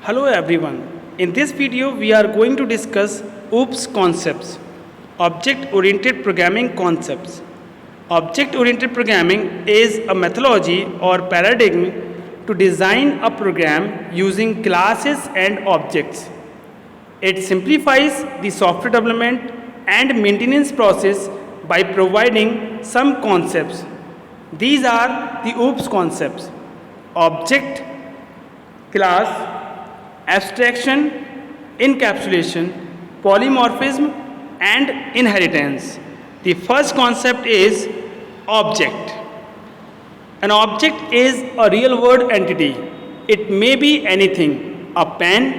Hello everyone. In this video we are going to discuss OOPS concepts, object-oriented programming concepts. Object-oriented programming is a methodology or paradigm to design a program using classes and objects. It simplifies the software development and maintenance process by providing some concepts. These are the OOPS concepts: object, class, abstraction, encapsulation, polymorphism, and inheritance. The first concept is object. An object is a real world entity. It may be anything: a pen,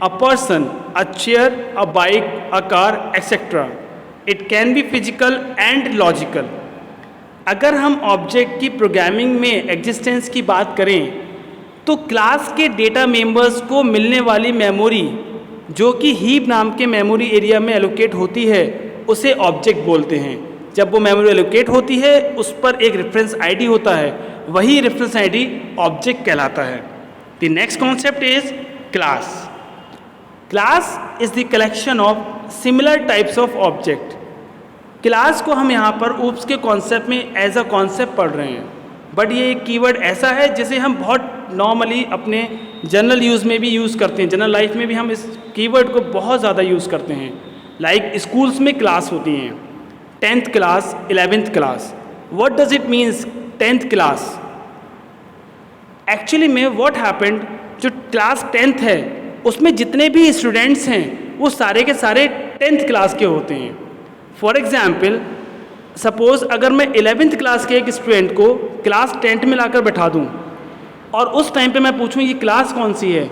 a person, a chair, a bike, a car, etc. It can be physical and logical. अगर हम object की programming में existence की बात करें तो class के data members को मिलने वाली मेमोरी जो कि हीप नाम के मेमोरी एरिया में एलोकेट होती है उसे ऑब्जेक्ट बोलते हैं. जब वो मेमोरी एलोकेट होती है उस पर एक रेफरेंस आईडी होता है, वही रेफरेंस आईडी ऑब्जेक्ट कहलाता है. The next concept is class. Class is the collection of similar types of object. Class को हम यहाँ पर ऊप्स के कॉन्सेप्ट में एज अ कॉन्सेप्ट पढ़ रहे हैं, बट ये एक कीवर्ड ऐसा है जिसे हम बहुत नॉर्मली अपने जनरल यूज़ में भी यूज़ करते हैं. जनरल लाइफ में भी हम इस कीवर्ड को बहुत ज़्यादा यूज़ करते हैं. लाइक स्कूल्स में क्लास होती हैं, 10th class, 11th class. What does it means 10th class? Actually में व्हाट हैपेंड, जो क्लास 10th है उसमें जितने भी स्टूडेंट्स हैं वो सारे के सारे 10th क्लास के होते हैं. फॉर एग्जाम्पल, सपोज़ अगर मैं 11th क्लास के एक स्टूडेंट को क्लास 10th में लाकर बैठा दूं और उस टाइम पे मैं पूछूं ये क्लास कौन सी है,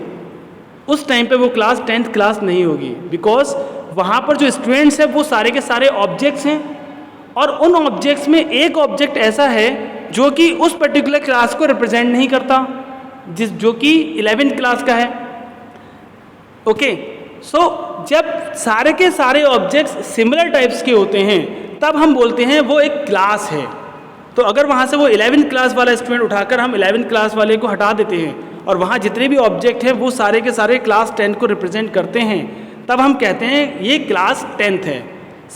उस टाइम पे वो क्लास 10th क्लास नहीं होगी, बिकॉज वहाँ पर जो स्टूडेंट्स हैं वो सारे के सारे ऑब्जेक्ट्स हैं और उन ऑब्जेक्ट्स में एक ऑब्जेक्ट ऐसा है जो कि उस पर्टिकुलर क्लास को रिप्रेजेंट नहीं करता, जो कि 11th क्लास का है. ओके, सो जब सारे के सारे ऑब्जेक्ट्स सिमिलर टाइप्स के होते हैं तब हम बोलते हैं वो एक क्लास है. तो अगर वहाँ से वो 11th क्लास वाला स्टूडेंट उठाकर हम 11th क्लास वाले को हटा देते हैं और वहाँ जितने भी ऑब्जेक्ट हैं वो सारे के सारे क्लास 10 को रिप्रेजेंट करते हैं, तब हम कहते हैं ये क्लास 10th है.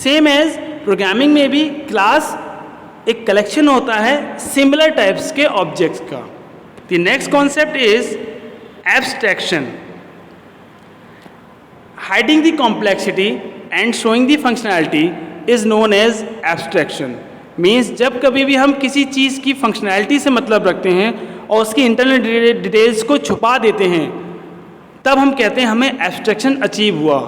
सेम एज प्रोग्रामिंग में भी क्लास एक कलेक्शन होता है सिमिलर टाइप्स के ऑब्जेक्ट्स का. The next concept is abstraction. Hiding the complexity and showing the functionality is known as abstraction. Means जब कभी भी हम किसी चीज़ की फंक्शनैलिटी से मतलब रखते हैं और उसकी इंटरनल डिटेल्स को छुपा देते हैं तब हम कहते हैं हमें एब्स्ट्रैक्शन अचीव हुआ.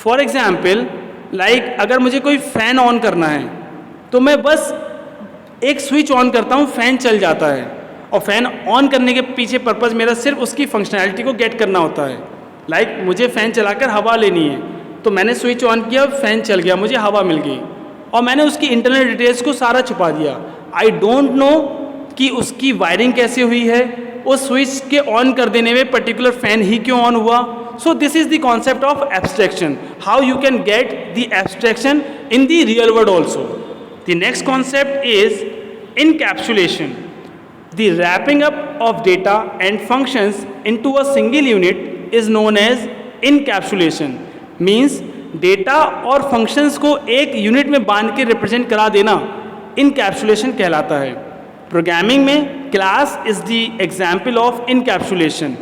फॉर एग्जाम्पल, लाइक अगर मुझे कोई फ़ैन ऑन करना है तो मैं बस एक स्विच ऑन करता हूँ, फ़ैन चल जाता है, और फ़ैन ऑन करने के पीछे पर्पज़ मेरा सिर्फ उसकी फंक्शनैलिटी को गेट करना होता है. लाइक मुझे फ़ैन चलाकर हवा लेनी है तो मैंने स्विच ऑन किया, फ़ैन चल गया, मुझे हवा मिल गई और मैंने उसकी इंटरनल डिटेल्स को सारा छुपा दिया. आई डोंट नो कि उसकी वायरिंग कैसे हुई है, उस स्विच के ऑन कर देने में पर्टिकुलर फ़ैन ही क्यों ऑन हुआ. So this is the concept of abstraction, how you can get the abstraction in the real world also. The next concept is encapsulation. The wrapping up of data and functions into a single unit is known as encapsulation. Means data और functions को एक unit में बांध के represent करा देना encapsulation कहलाता है. प्रोग्रामिंग में class is the example of encapsulation.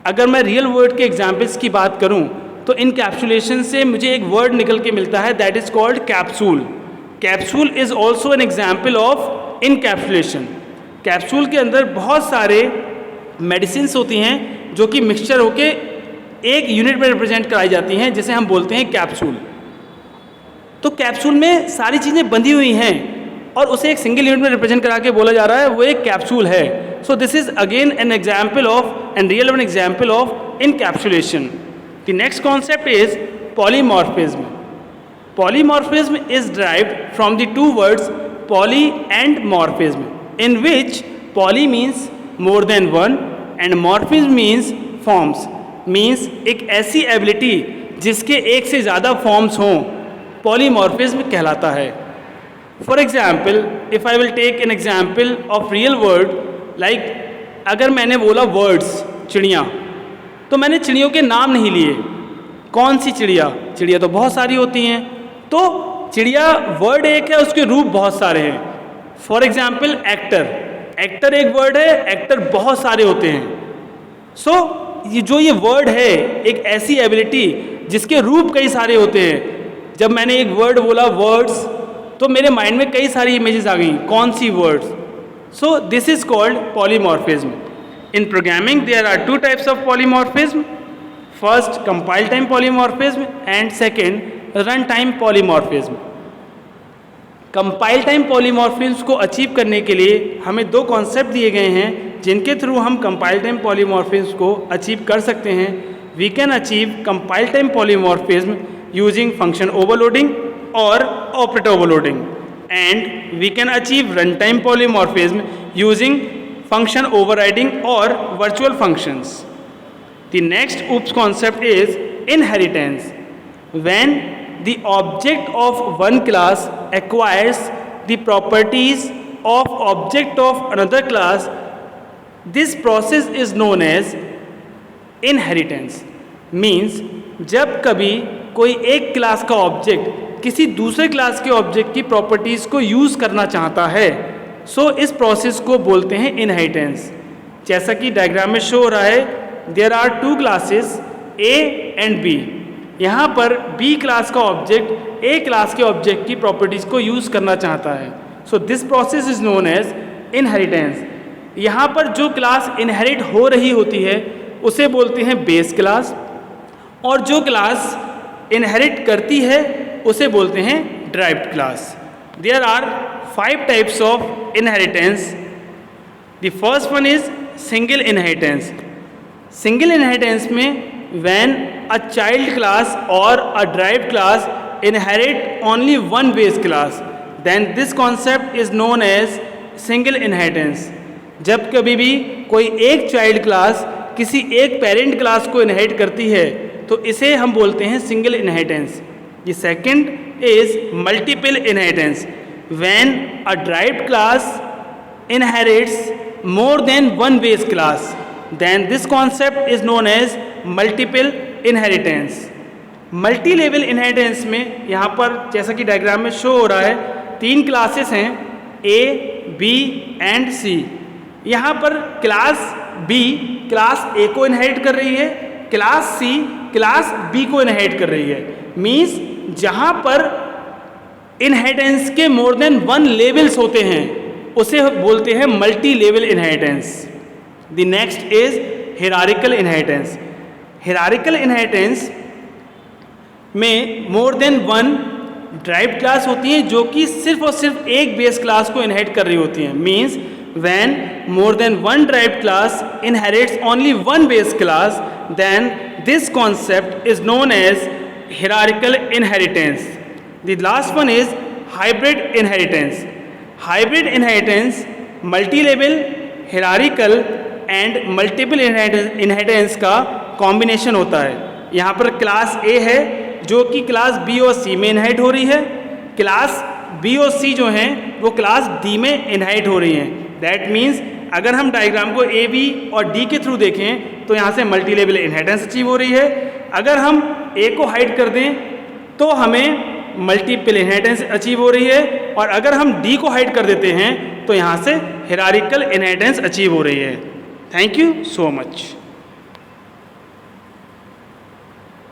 अगर मैं रियल वर्ड के एग्जाम्पल्स की बात करूं तो इनकैप्सुलेशन से मुझे एक वर्ड निकल के मिलता है, that is called capsule. Capsule is also an example of encapsulation. Capsule के अंदर बहुत सारे मेडिसिन होती हैं जो कि मिक्सचर होके एक यूनिट में रिप्रेजेंट कराई जाती हैं, जिसे हम बोलते हैं कैप्सूल. तो कैप्सूल में सारी चीज़ें बंधी हुई हैं और उसे एक सिंगल यूनिट में रिप्रेजेंट करा के बोला जा रहा है वो एक कैप्सूल है. So this is again an example of an real one example of encapsulation. The next concept is polymorphism. Polymorphism is derived from the two words poly and morphism, in which poly means more than one and morphism means forms. Means एक ऐसी ability जिसके एक से ज़्यादा forms हों, polymorphism कहलाता है. For example, if I will take an example of real word, like अगर मैंने बोला वर्ड्स चिड़िया, तो मैंने चिड़ियों के नाम नहीं लिए। कौन सी चिड़िया? चिड़िया तो बहुत सारी होती हैं। तो चिड़िया वर्ड एक है, उसके रूप बहुत सारे हैं। फॉर एग्जाम्पल एक्टर, एक्टर एक वर्ड है, एक्टर बहुत सारे होते हैं। सो ये वर्ड है एक ऐसी एबिलिटी जिसके रूप कई सारे होते हैं। जब मैंने एक वर्ड बोला वर्ड्स, तो मेरे माइंड में कई सारी इमेजेस आ गई। कौन सी words? So this is called polymorphism. In programming there are two types of polymorphism. First compile time polymorphism and second run time polymorphism. Compile time polymorphism को अचीव करने के लिए हमें दो कॉन्सेप्ट दिए गए हैं जिनके थ्रू हम कंपाइल टाइम पॉलीमॉर्फिज्म को अचीव कर सकते हैं। We can achieve compile time polymorphism using function overloading और operator overloading, and we can achieve run time polymorphism using function overriding और virtual functions. The next OOPS concept is inheritance. When the object of one class acquires the properties of object of another class, this process is known as inheritance. Means जब कभी कोई एक class का object किसी दूसरे class के object की properties को यूज़ करना चाहता है, सो इस प्रोसेस को बोलते हैं इनहेरिटेंस। जैसा कि डायग्राम में शो हो रहा है, there are two classes A and B। यहाँ पर B क्लास का ऑब्जेक्ट A क्लास के ऑब्जेक्ट की प्रॉपर्टीज़ को यूज़ करना चाहता है। So this process is known as inheritance. यहाँ पर जो क्लास इनहेरिट हो रही होती है उसे बोलते हैं बेस क्लास, और जो क्लास इनहेरिट करती है उसे बोलते हैं derived class. There are 5 types of inheritance. The first one is single inheritance. Single inheritance में व्हेन अ चाइल्ड क्लास और a derived class inherit only one base class, then this concept is known as single inheritance. जब कभी भी कोई एक child class किसी एक parent class को इनहेरिट करती है तो इसे हम बोलते हैं single inheritance. The second is multiple inheritance. When a derived class inherits more than one base class, then this concept is known as multiple inheritance. Multi level inheritance में यहाँ पर जैसा कि डायग्राम में शो हो रहा है 3 क्लासेस हैं A, B एंड C। यहाँ पर क्लास B क्लास A को इनहेरिट कर रही है, क्लास C क्लास B को इनहेरिट कर रही है। मीन्स जहाँ पर इनहेरिटेंस के मोर देन 1 लेवल्स होते हैं उसे बोलते हैं multi level inheritance. The next is hierarchical inheritance. Hierarchical inheritance में मोर देन 1 ड्राइव्ड क्लास होती हैं जो कि सिर्फ और सिर्फ एक बेस क्लास को इनहेरिट कर रही होती हैं। Means when more than 1 derived class inherits only 1 base class, then this concept is known as hierarchical inheritance. The last one is hybrid inheritance. Hybrid inheritance multi level, hierarchical and multiple inheritance का combination होता है। यहाँ पर class A है जो कि class B और C में इनहेरिट हो रही है, क्लास B और C जो हैं वो क्लास D में इनहेरिट हो रही हैं। दैट मीन्स अगर हम डायग्राम को A, B और D के थ्रू देखें तो यहाँ से मल्टी लेवल इनहेरिटेंस अचीव हो रही है। अगर हम A को हाइड कर दें तो हमें मल्टीपल इनहेरिटेंस अचीव हो रही है, और अगर हम D को हाइड कर देते हैं तो यहाँ से हिरारिकल इनहेरिटेंस अचीव हो रही है। Thank you so much.